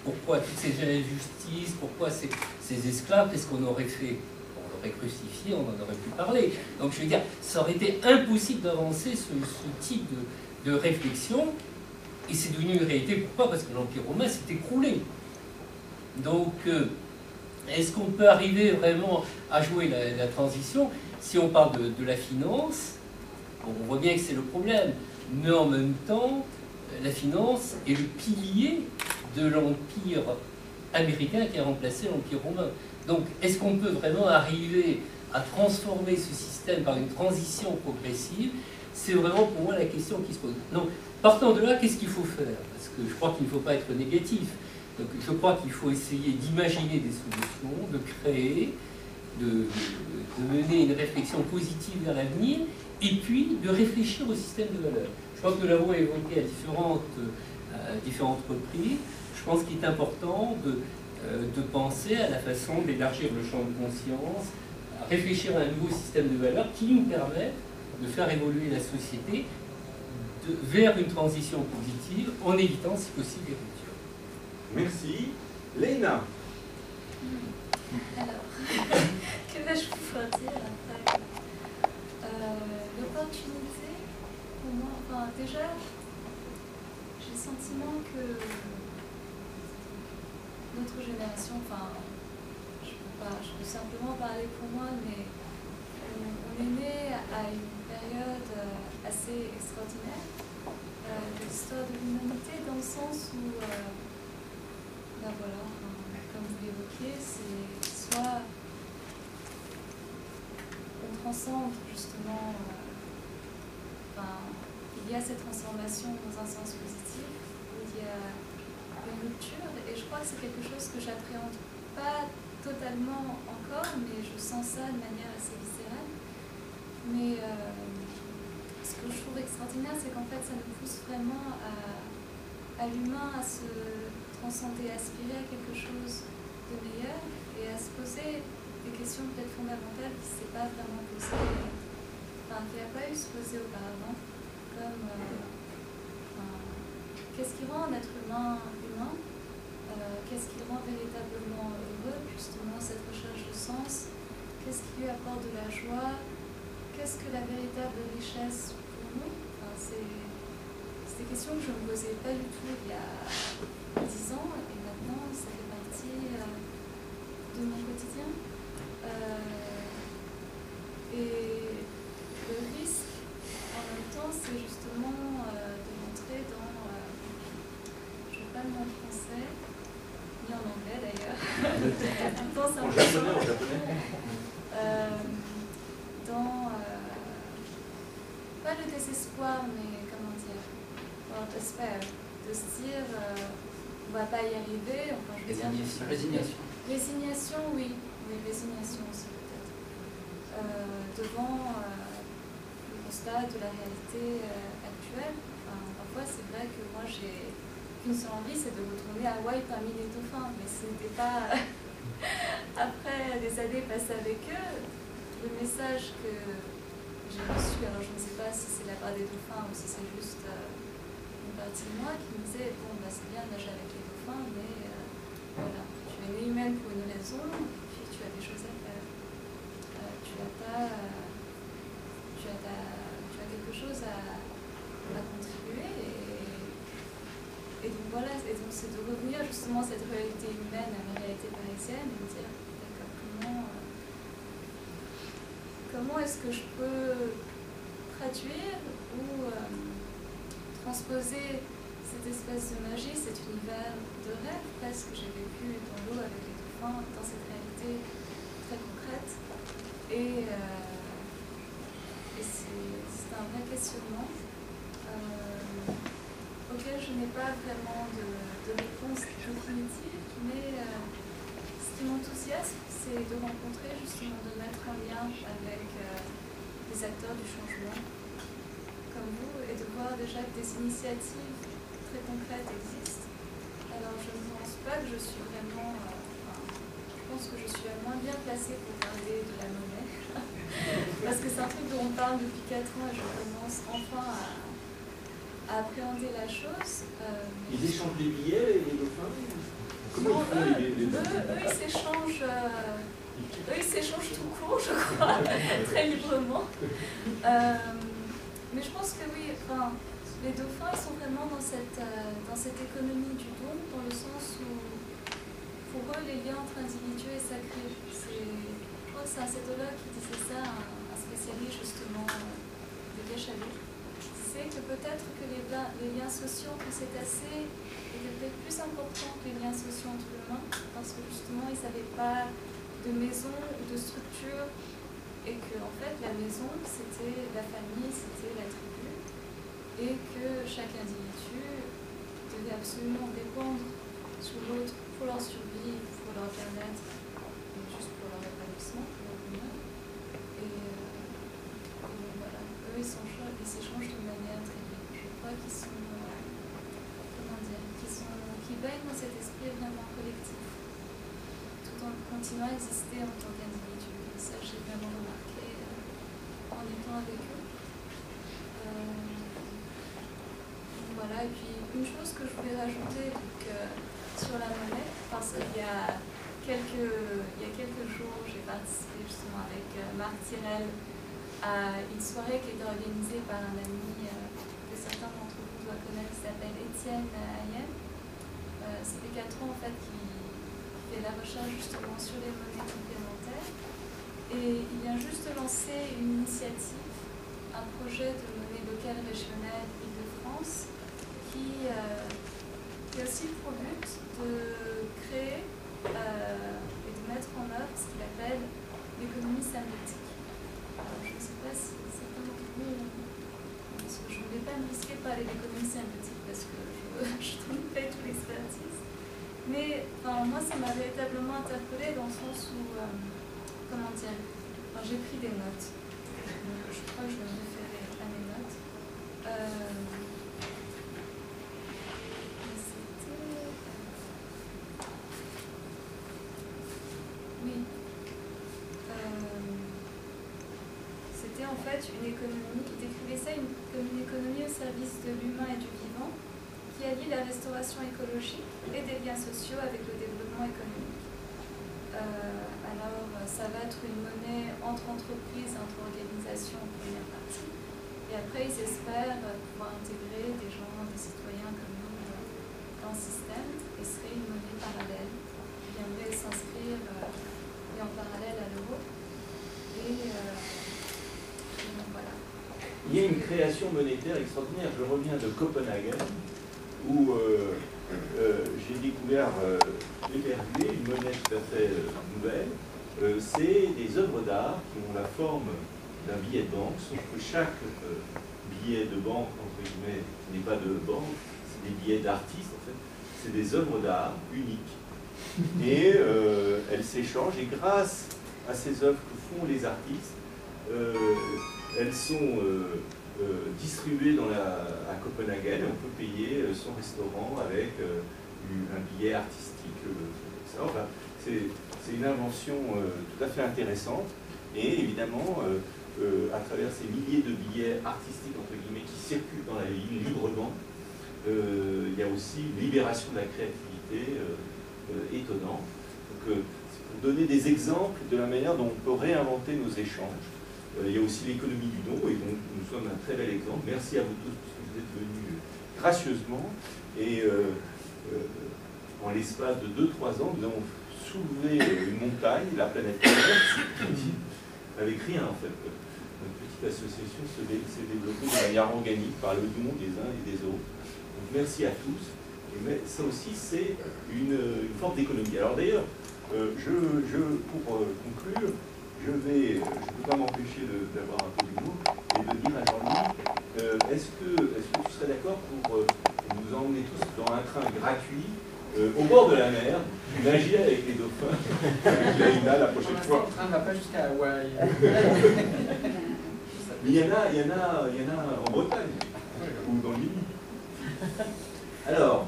pourquoi toutes ces injustices, pourquoi ces esclaves, qu'est-ce qu'on aurait fait? On l'aurait crucifié, on en aurait pu parler. Donc je veux dire, ça aurait été impossible d'avancer ce type de réflexion, et c'est devenu une réalité. Pourquoi? Parce que l'Empire romain s'est écroulé. Donc, est-ce qu'on peut arriver vraiment à jouer la transition? Si on parle de la finance, bon, on voit bien que c'est le problème, mais en même temps, la finance est le pilier de l'Empire américain qui a remplacé l'Empire romain. Donc, est-ce qu'on peut vraiment arriver à transformer ce système par une transition progressive? C'est vraiment pour moi la question qui se pose. Donc, partant de là, qu'est-ce qu'il faut faire? Parce que je crois qu'il ne faut pas être négatif. Donc, je crois qu'il faut essayer d'imaginer des solutions, de créer, de mener une réflexion positive vers l'avenir, et puis de réfléchir au système de valeurs. Je crois que nous l'avons évoqué à différentes reprises. Je pense qu'il est important de penser à la façon d'élargir le champ de conscience, à réfléchir à un nouveau système de valeurs qui nous permet de faire évoluer la société vers une transition positive en évitant si possible les ruptures. Merci. Léna. Alors, que vais-je pouvoir dire après? L'opportunité, pour moi, enfin, déjà, j'ai le sentiment que notre génération, enfin, je peux simplement parler pour moi, mais on est né à une période assez extraordinaire de l'histoire de l'humanité, dans le sens où, ben voilà, comme vous l'évoquiez, c'est soit on transcende justement, il y a cette transformation dans un sens positif, où il y a une rupture, et je crois que c'est quelque chose que j'appréhende pas totalement encore, mais je sens ça de manière assez viscérale. Mais ce que je trouve extraordinaire, c'est qu'en fait ça nous pousse vraiment à l'humain à se transcender, à aspirer à quelque chose de meilleur et à se poser des questions peut-être fondamentales qui ne s'est pas vraiment posées, enfin qui n'a pas eu à se poser auparavant, comme qu'est-ce qui rend un être humain humain, qu'est-ce qui rend véritablement heureux, justement cette recherche de sens, qu'est-ce qui lui apporte de la joie, qu'est-ce que la véritable richesse pour nous, enfin, c'est des questions que je ne me posais pas du tout il y a 10 ans, et maintenant ça fait partie de mon quotidien. Et le risque, en même temps, c'est justement de rentrer dans, je ne sais pas le mot en français, ni en anglais d'ailleurs, en japonais, dans, pas le désespoir, mais comment dire, despair, de se dire on ne va pas y arriver, enfin je veux dire... Résignation, oui, résignation aussi peut-être. Devant le constat de la réalité actuelle, enfin, parfois c'est vrai que moi j'ai qu'une seule envie, c'est de retourner à Hawaï parmi les dauphins, mais ce n'était pas après des années passées avec eux, le message que j'ai reçu, alors je ne sais pas si c'est la part des dauphins ou si c'est juste une partie de moi qui me disait bon bah c'est bien de nager avec les dauphins, mais voilà, tu es née humaine pour une raison, et puis tu as des choses à faire. Tu as quelque chose à contribuer, et donc voilà, et donc c'est de revenir justement à cette réalité humaine, à la réalité parisienne, et de dire d'accord, comment est-ce que je peux traduire ou transposer cette espèce de magie, cet univers de rêve presque que j'ai vécu dans l'eau avec les dauphins, dans cette réalité très concrète. Et c'est un vrai questionnement auquel je n'ai pas vraiment de réponse définitive, mais ce qui m'enthousiasme, c'est de rencontrer justement, de mettre en lien avec les acteurs du changement comme vous, et de voir déjà que des initiatives très concrètes existent. Alors je ne pense pas que je suis vraiment, je pense que je suis la moins bien placée pour parler de la monnaie, parce que c'est un truc dont on parle depuis 4 ans et je commence enfin à appréhender la chose. Ils échangent des billets, les dauphins? Comment eux, ils s'échangent tout court, je crois, très librement. Mais je pense que oui, enfin, les dauphins, ils sont vraiment dans cette économie du don, dans le sens où, pour eux, les liens entre individus est sacré. Je crois que c'est un cétologue qui disait ça, un spécialiste justement de Cachalot. C'est que peut-être que les liens sociaux entre ces cétacés étaient peut-être plus importants que les liens sociaux entre humains, parce que justement, ils ne savaient pas de maison ou de structure, et que en fait, la maison, c'était la famille, c'était la tribu, et que chaque individu devait absolument dépendre sur l'autre pour leur survie, pour leur bien-être, juste pour leur épanouissement, pour leur bonheur. Et donc voilà, eux, ils s'échangent de manière très libre. Je crois qu'ils sont, qui baignent dans cet esprit vraiment collectif, tout en continuant à exister en tant qu'individu. Et ça, j'ai vraiment remarqué en étant avec eux. Voilà, et puis une chose que je voulais rajouter sur la monnaie, parce qu'il y a quelques jours, j'ai participé justement avec Marc Tirel à une soirée qui était organisée par un ami que certains d'entre vous doivent connaître, qui s'appelle Étienne Hayem. C'est Decathlon en fait qui fait la recherche justement sur les monnaies complémentaires. Et il vient juste de lancer une initiative, un projet de monnaie locale régionale Île-de-France qui a aussi pour but de créer et de mettre en œuvre ce qu'il appelle l'économie symbiotique. Alors, je ne sais pas si certains d'entre vous, parce que je ne vais pas me risquer de parler d'économie symbiotique parce que je ne fais pas toute l'expertise. Mais enfin, moi, ça m'a véritablement interpellée dans le sens où, comment dire, j'ai pris des notes. Donc, je crois que je vais me référer à mes notes. Oui. C'était en fait une économie, il décrivait ça comme une économie au service de l'humain et du vivant, qui allie la restauration écologique et des liens sociaux avec le développement économique. Alors, ça va être une monnaie entre entreprises, entre organisations en première partie, et après, ils espèrent pouvoir intégrer des gens, des citoyens comme nous dans le système, et serait une monnaie parallèle qui viendrait s'inscrire en parallèle à l'euro. Et donc voilà. Il y a une création monétaire extraordinaire. Je reviens de Copenhague, où j'ai découvert l'épervier, une monnaie tout à fait nouvelle. C'est des œuvres d'art qui ont la forme d'un billet de banque, sauf que chaque billet de banque, entre guillemets, n'est pas de banque, c'est des billets d'artistes, en fait. C'est des œuvres d'art uniques. Et elles s'échangent, et grâce à ces œuvres que font les artistes, elles sont distribuées à Copenhague, et on peut payer son restaurant avec un billet artistique. Enfin, c'est une invention tout à fait intéressante, et évidemment, à travers ces milliers de billets artistiques, entre guillemets, qui circulent dans la ville librement, il y a aussi une libération de la créativité étonnante. Donc, c'est pour donner des exemples de la manière dont on peut réinventer nos échanges. Il y a aussi l'économie du don, et donc nous sommes un très bel exemple. Merci à vous tous, parce que vous êtes venus gracieusement, et en l'espace de 2-3 ans, nous avons soulevé une montagne, la planète Terre, avec rien en fait. Notre petite association s'est développée de manière organique par le don des uns et des autres. Donc merci à tous. Mais ça aussi, c'est une forme d'économie. Alors d'ailleurs, pour conclure, je ne peux pas m'empêcher d'avoir un peu d'humour et de dire à Jean-Louis, est-ce que tu serais d'accord pour nous emmener tous dans un train gratuit au bord de la mer, nager avec les dauphins, la prochaine fois. Le train ne va pas jusqu'à Hawaï. Mais il y en a en Bretagne, ou dans l'île. Alors,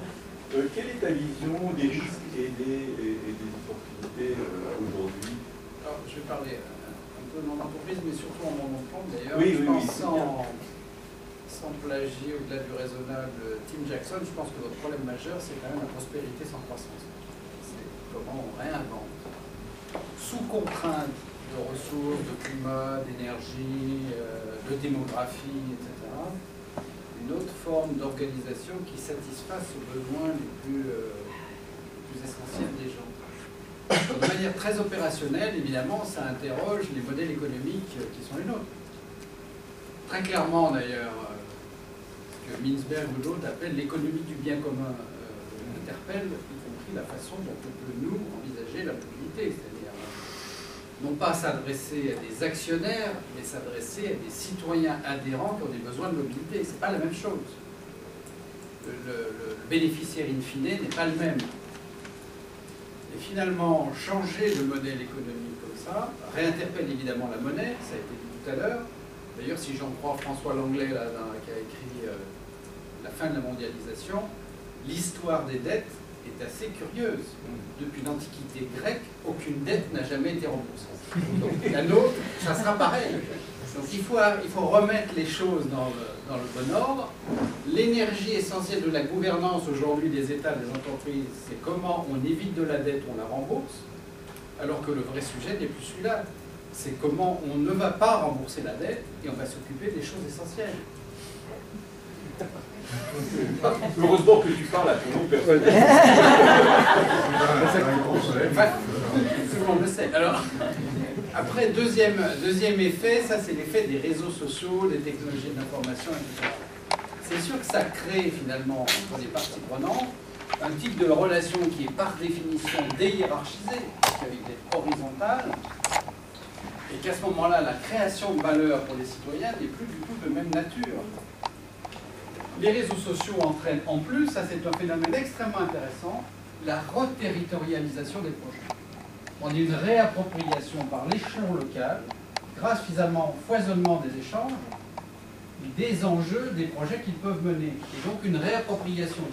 quelle est ta vision des risques et des opportunités aujourd'hui? Alors, je vais parler un peu de mon entreprise, mais surtout en mon nom d'ailleurs. Oui, je oui, pense sans plagier au-delà du raisonnable Tim Jackson, je pense que votre problème majeur, c'est quand même la prospérité sans croissance. comment on réinvente, sous contrainte de ressources, de climat, d'énergie, de démographie, etc., une autre forme d'organisation qui satisfasse aux besoins les plus essentiels des gens. Donc, de manière très opérationnelle, évidemment, ça interroge les modèles économiques qui sont les nôtres. Très clairement, d'ailleurs, ce que Mintzberg ou d'autres appellent l'économie du bien commun interpelle, y compris la façon dont on peut, nous, envisager la mobilité, c'est-à-dire non pas s'adresser à des actionnaires, mais s'adresser à des citoyens adhérents qui ont des besoins de mobilité. Ce n'est pas la même chose. Le bénéficiaire in fine n'est pas le même. Et finalement, changer de modèle économique comme ça réinterpelle évidemment la monnaie, ça a été dit tout à l'heure. D'ailleurs, si j'en crois François Langlais, là, qui a écrit La fin de la mondialisation, l'histoire des dettes est assez curieuse. Depuis l'Antiquité grecque, aucune dette n'a jamais été remboursée. Donc la nôtre, ça sera pareil. Donc il faut remettre les choses dans le bon ordre. L'énergie essentielle de la gouvernance aujourd'hui des États, des entreprises, c'est comment on évite de la dette, on la rembourse, alors que le vrai sujet n'est plus celui-là. C'est comment on ne va pas rembourser la dette et on va s'occuper des choses essentielles. Heureusement que tu parles à ton nom personnel. Tout le monde le sait. Alors, après, deuxième effet, ça c'est l'effet des réseaux sociaux, des technologies de l'information, etc. C'est sûr que ça crée finalement, entre les parties prenantes, un type de relation qui est par définition déhiérarchisée, avec des horizontales, et qu'à ce moment-là, la création de valeur pour les citoyens n'est plus du tout de même nature. Les réseaux sociaux entraînent en plus, ça c'est un phénomène extrêmement intéressant, la reterritorialisation des projets. On a une réappropriation par l'échelon local, grâce finalement au foisonnement des échanges, des enjeux, des projets qu'ils peuvent mener. Et donc une réappropriation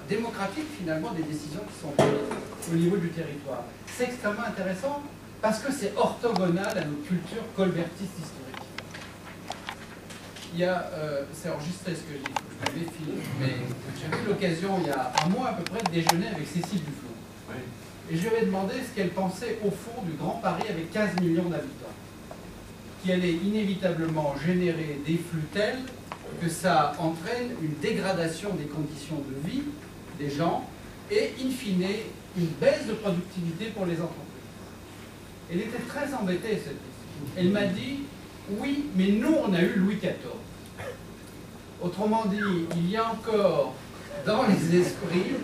démocratique finalement des décisions qui sont prises au niveau du territoire. C'est extrêmement intéressant parce que c'est orthogonal à notre culture colbertiste historique. Il y a, c'est enregistré ce que je dis, je l'avais filmé, mais j'ai eu l'occasion il y a un mois à peu près de déjeuner avec Cécile Duflot. Oui. Et je lui avais demandé ce qu'elle pensait au fond du Grand Paris avec 15 millions d'habitants, qui allait inévitablement générer des flux tels que ça entraîne une dégradation des conditions de vie des gens et, in fine, une baisse de productivité pour les entreprises. Elle était très embêtée, cette question. Elle m'a dit, oui, mais nous, on a eu Louis XIV. Autrement dit, il y a encore dans les esprits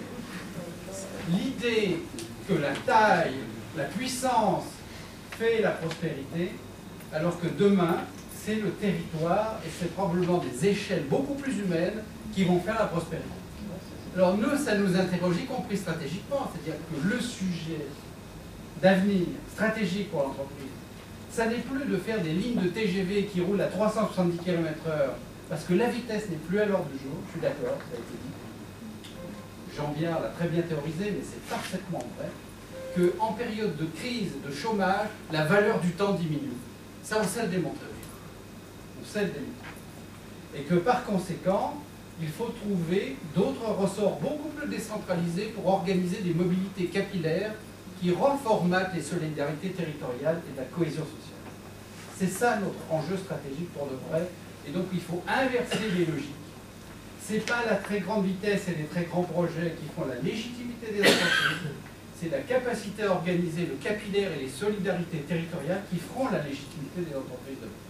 l'idée que la taille, la puissance fait la prospérité, alors que demain, c'est le territoire et c'est probablement des échelles beaucoup plus humaines qui vont faire la prospérité. Alors nous, ça nous interroge, y compris stratégiquement, c'est-à-dire que le sujet d'avenir stratégique pour l'entreprise, ça n'est plus de faire des lignes de TGV qui roulent à 370 km/h, parce que la vitesse n'est plus à l'ordre du jour, je suis d'accord, ça a été dit. Jean Biard l'a très bien théorisé, mais c'est parfaitement vrai, qu'en période de crise, de chômage, la valeur du temps diminue. Ça, on sait le démontrer. On sait le démontrer. Et que par conséquent, il faut trouver d'autres ressorts beaucoup plus décentralisés pour organiser des mobilités capillaires qui reformatent les solidarités territoriales et la cohésion sociale. C'est ça notre enjeu stratégique pour de vrai. Et donc il faut inverser les logiques. Ce n'est pas la très grande vitesse et les très grands projets qui font la légitimité des entreprises. C'est la capacité à organiser le capillaire et les solidarités territoriales qui feront la légitimité des entreprises de demain.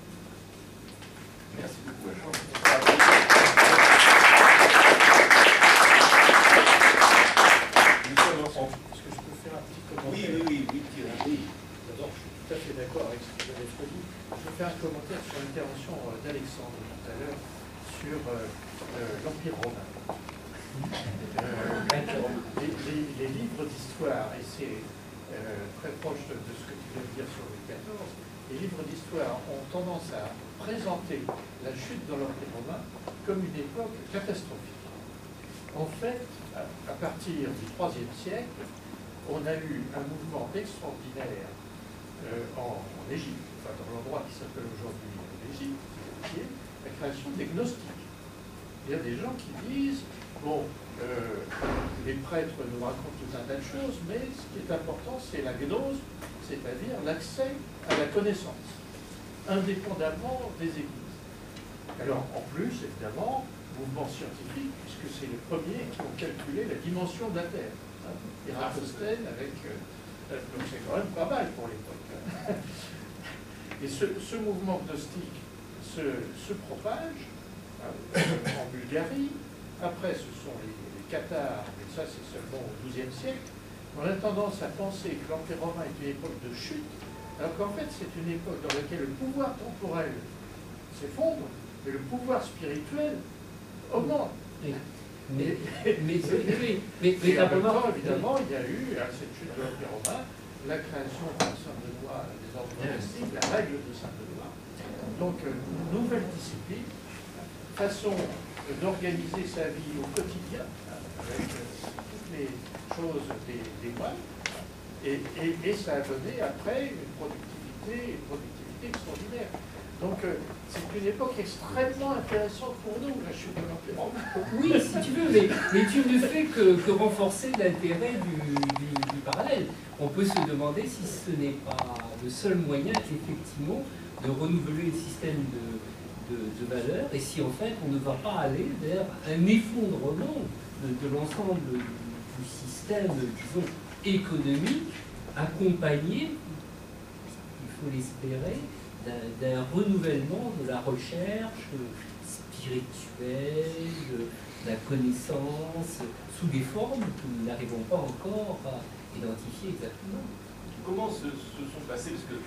Merci beaucoup. Est-ce que je peux faire un petit commentaire? Oui. D'abord, je suis tout à fait d'accord avec ce que vous avez dit. Je vais faire un commentaire sur l'intervention d'Alexandre tout à l'heure sur l'Empire romain. Les livres d'histoire, et c'est très proche de ce que tu viens de dire sur Louis XIV, les livres d'histoire ont tendance à présenter la chute de l'Empire romain comme une époque catastrophique. En fait, à partir du IIIe siècle, on a eu un mouvement extraordinaire en Égypte, enfin dans l'endroit qui s'appelle aujourd'hui l'Égypte, qui est la création des gnostiques. Il y a des gens qui disent, bon, les prêtres nous racontent tout un tas de choses, mais ce qui est important, c'est la gnose, c'est-à-dire l'accès à la connaissance, indépendamment des églises. Alors, en plus, évidemment, mouvement scientifique, puisque c'est les premiers qui ont calculé la dimension de la Terre. Eratosthène avec... donc c'est quand même pas mal pour l'époque. Et ce mouvement gnostique se propage en Bulgarie. Après, ce sont les Cathares, mais ça c'est seulement au XIIe siècle. On a tendance à penser que l'Empire romain est une époque de chute, alors qu'en fait c'est une époque dans laquelle le pouvoir temporel s'effondre, mais le pouvoir spirituel augmente. Mais en même temps, évidemment, il y a eu, à cette chute de l'Empire romain, la création de Saint-Benoît, des ordres monastiques, la règle de Saint-Benoît. Donc, nouvelle discipline, façon d'organiser sa vie au quotidien, avec toutes les choses des moines, et ça a donné après une productivité extraordinaire. Donc, c'est une époque extrêmement intéressante pour nous, la chute de l'Empire romain. Oui, si tu veux, mais tu ne fais que renforcer l'intérêt du parallèle. On peut se demander si ce n'est pas le seul moyen, effectivement, de renouveler le système de valeurs, et si en fait on ne va pas aller vers un effondrement de l'ensemble du système, disons, économique, accompagné, il faut l'espérer, d'un renouvellement de la recherche spirituelle, de la connaissance, sous des formes que nous n'arrivons pas encore à identifier exactement. Comment se sont passés, parce que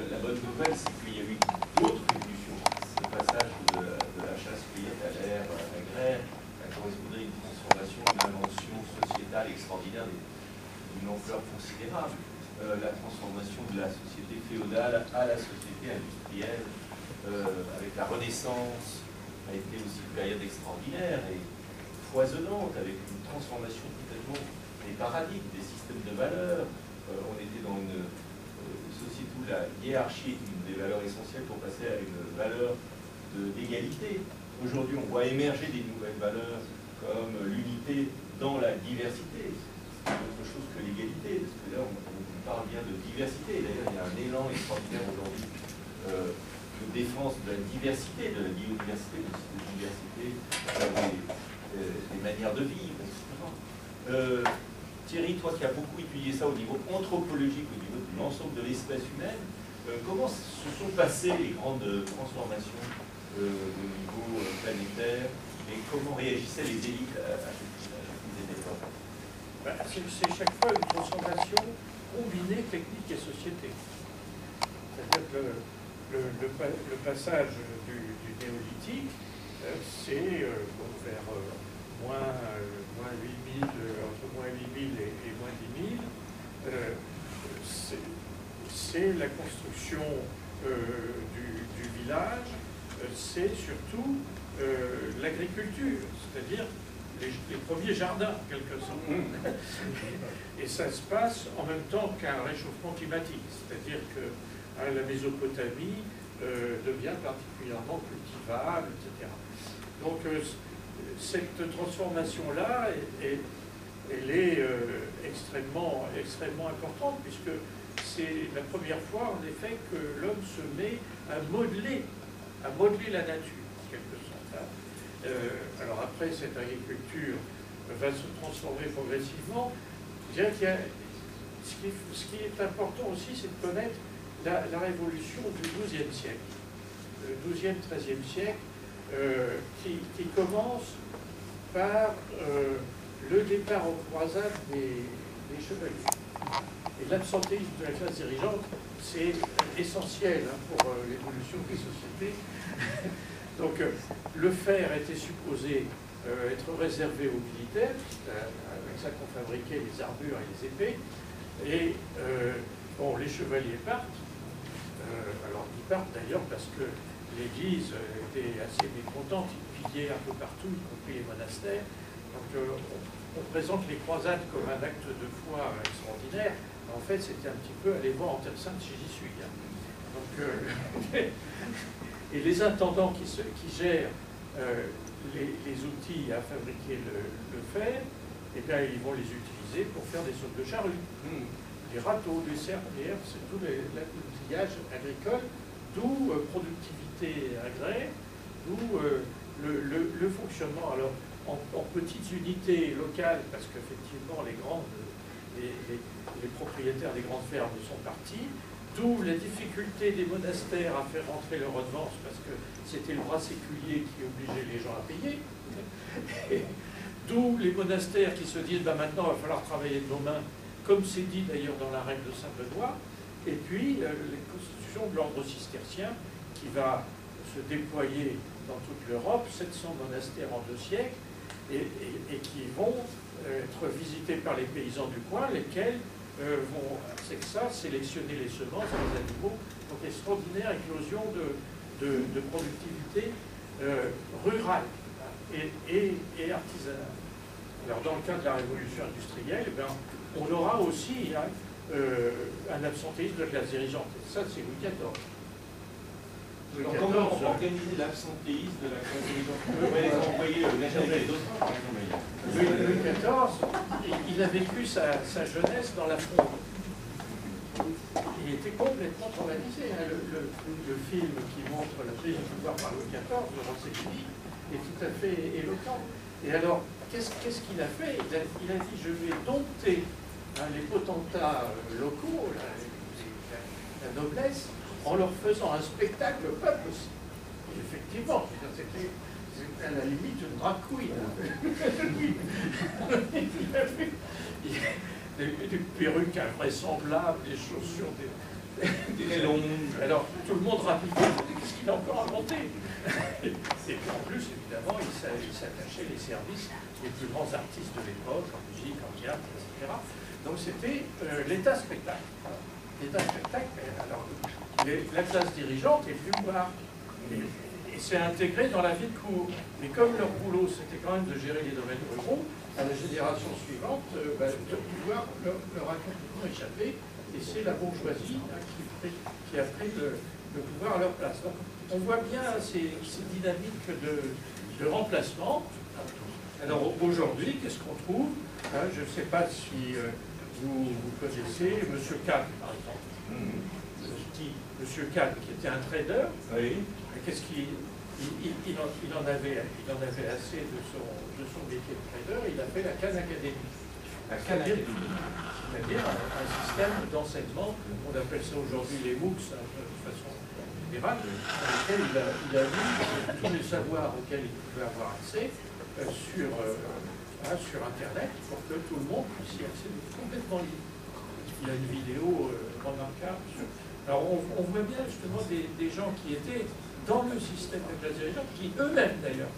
la bonne nouvelle, c'est qu'il y a eu d'autres révolutions. Ce passage de la chasse cueillette à l'ère agraire a correspondu à une transformation, une invention sociétale extraordinaire d'une ampleur considérable. La transformation de la société féodale à la société industrielle, avec la Renaissance, a été aussi une période extraordinaire et foisonnante, avec une transformation complètement des paradigmes, des systèmes de valeurs. On était dans une société où la hiérarchie est une des valeurs essentielles pour passer à une valeur d'égalité. Aujourd'hui, on voit émerger des nouvelles valeurs comme l'unité dans la diversité. C'est autre chose que l'égalité, parce que là, on parle bien de diversité. D'ailleurs, il y a un élan extraordinaire aujourd'hui de défense de la diversité, de la biodiversité, de la diversité des manières de vivre, etc. Thierry, toi qui as beaucoup étudié ça au niveau anthropologique, au niveau de l'ensemble de l'espèce humaine, comment se sont passées les grandes transformations au niveau planétaire et comment réagissaient les élites à ces époques? C'est chaque fois une transformation combinée technique et société. C'est-à-dire que le passage du néolithique, c'est vers moins 8000, entre moins 8000 et moins 10 000, c'est la construction du village, c'est surtout l'agriculture, c'est-à-dire les premiers jardins, en quelque sorte. Et ça se passe en même temps qu'un réchauffement climatique, c'est-à-dire que la Mésopotamie devient particulièrement cultivable, etc. Donc cette transformation-là, elle est extrêmement importante, puisque c'est la première fois, en effet, que l'homme se met à modeler la nature, en quelque sorte. Alors après, cette agriculture va se transformer progressivement. Je dirais qu'il y a, ce qui est important aussi, c'est de connaître la révolution du XIIe siècle, le XIIe, XIIIe siècle, qui commence par le départ aux croisades des chevaliers. Et l'absentéisme de la classe dirigeante, c'est essentiel pour l'évolution des sociétés. Donc le fer était supposé être réservé aux militaires, avec ça qu'on fabriquait les armures et les épées, et bon, les chevaliers partent. Alors ils partent d'ailleurs parce que l'Église était assez mécontente, ils pillaient un peu partout, y compris les monastères. Donc on présente les croisades comme un acte de foi extraordinaire. En fait, c'était un petit peu aller voir en Terre Sainte si j'y suis. Donc, et les intendants qui gèrent les outils à fabriquer le fer, et bien ils vont les utiliser pour faire des sautes de charrue. Les râteaux, les serpillères, c'est tout l'outillage agricole, d'où productivité agrée, d'où le fonctionnement. Alors, en petites unités locales, parce qu'effectivement les propriétaires des grandes fermes sont partis, d'où la difficulté des monastères à faire rentrer leurs redevances, parce que c'était le bras séculier qui obligeait les gens à payer. D'où les monastères qui se disent maintenant il va falloir travailler de nos mains, comme c'est dit d'ailleurs dans la règle de Saint-Benoît, et puis les constitutions de l'ordre cistercien qui va se déployer dans toute l'Europe, 700 monastères en 2 siècles, et qui vont être visités par les paysans du coin, lesquels vont, c'est que ça, sélectionner les semences, les animaux. Donc extraordinaire éclosion de productivité rurale et artisanale. Alors dans le cas de la révolution industrielle, eh bien, on aura aussi un absentéisme de classe dirigeante. Et ça, c'est Louis XIV. Donc, comment organiser l'absentéisme de la classe dirigeante? On va les envoyer nager avec les autres. Louis XIV, il a vécu sa jeunesse dans la fronde. Il était complètement traumatisé. Hein. Le film qui montre la prise de pouvoir par Louis XIV, de Rossellini, est tout à fait éloquent. Et alors, qu'est-ce qu'il a fait? Il a dit, je vais dompter les potentats locaux, la noblesse, en leur faisant un spectacle pas possible. Et effectivement, c'était à la limite une drag queen. Des perruques invraisemblables, des chaussures, des longues. Alors tout le monde rapidement, qu'est-ce qu'il a encore inventé? Et puis en plus, évidemment, il s'attachait les services des plus grands artistes de l'époque, en musique, en théâtre, etc. Donc c'était l'état spectacle. L'état spectacle, alors la classe dirigeante est venue voir. Et s'est intégrée dans la vie de cour. Mais comme leur boulot, c'était quand même de gérer les domaines ruraux, à la génération suivante, le pouvoir leur a complètement échappé. Et c'est la bourgeoisie qui a pris le pouvoir à leur place. Donc, on voit bien ces dynamiques de remplacement. Alors aujourd'hui, qu'est-ce qu'on trouve? Je ne sais pas si vous connaissez M. Kahn, par exemple. M. Kahn, qui était un trader. Oui. Qu'est-ce qu'il en avait assez de son métier de trader, il a fait la Khan Academy. La Khan Academy. C'est-à-dire un système d'enseignement, on appelle ça aujourd'hui les MOOCs, de façon générale, dans lequel il a mis tous les savoirs auxquels il pouvait avoir accès sur Internet pour que tout le monde puisse y accéder complètement libre. Il y a une vidéo remarquable. Alors on voit bien justement des gens qui étaient dans le système de classe dirigeante, qui eux-mêmes d'ailleurs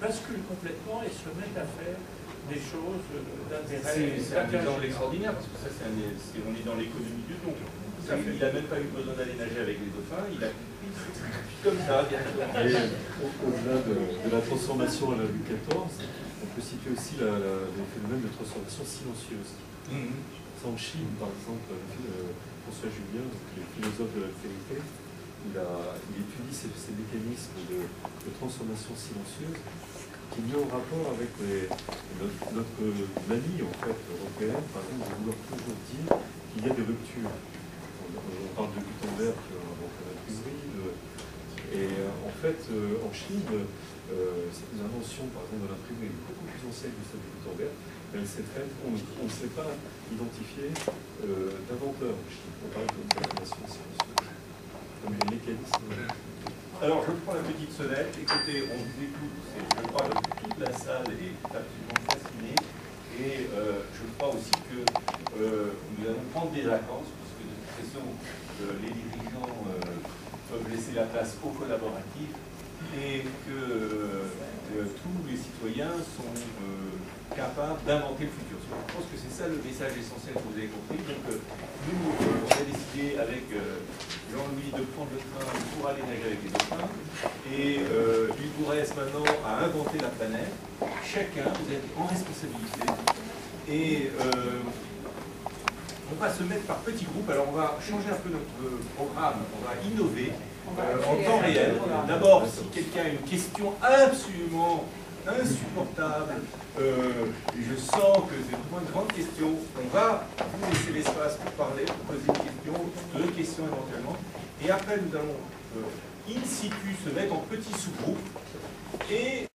basculent complètement et se mettent à faire des choses d'intérêt. C'est un exemple extraordinaire, parce que ça, on est dans l'économie du don. Il n'a même pas eu besoin d'aller nager avec les dauphins, il a compris comme ça, directement. Au-delà de la transformation à la Louis XIV, on peut situer aussi le phénomène de transformation silencieuse. En Chine, par exemple, François Julien, le philosophe de l'altérité, il étudie ces mécanismes de transformation silencieuse qui met en rapport avec notre manie en fait, européenne, par exemple, de vouloir toujours dire qu'il y a des ruptures. On parle de Gutenberg qui a inventé l'imprimerie, et en fait, en Chine, l'invention par exemple de l'imprimerie est beaucoup plus ancienne que celle de Gutenberg, mais elle s'est faite, on ne sait pas identifier d'inventeur en Chine. On parle de transformation silencieuse, comme les mécanismes. Alors, je prends la petite sonnette. Écoutez, on vous écoute. Je crois que toute la salle est absolument fascinée. Et je crois aussi que nous allons prendre des vacances, puisque de toute façon, les dirigeants peuvent laisser la place aux collaboratifs et que tous les citoyens sont capables d'inventer le futur. Je pense que c'est ça le message essentiel que vous avez compris. Donc, nous, on a décidé avec Jean-Louis de prendre le train pour aller nager avec les dauphins. Et il vous reste maintenant à inventer la planète. Chacun, vous êtes en responsabilité. Et on va se mettre par petits groupes. Alors, on va changer un peu notre programme. On va innover. en temps réel. D'abord, si quelqu'un a une question absolument insupportable, je sens que c'est vraiment une grande question, on va vous laisser l'espace pour parler, pour poser une question, deux questions éventuellement, et après nous allons in situ se mettre en petits sous-groupes, et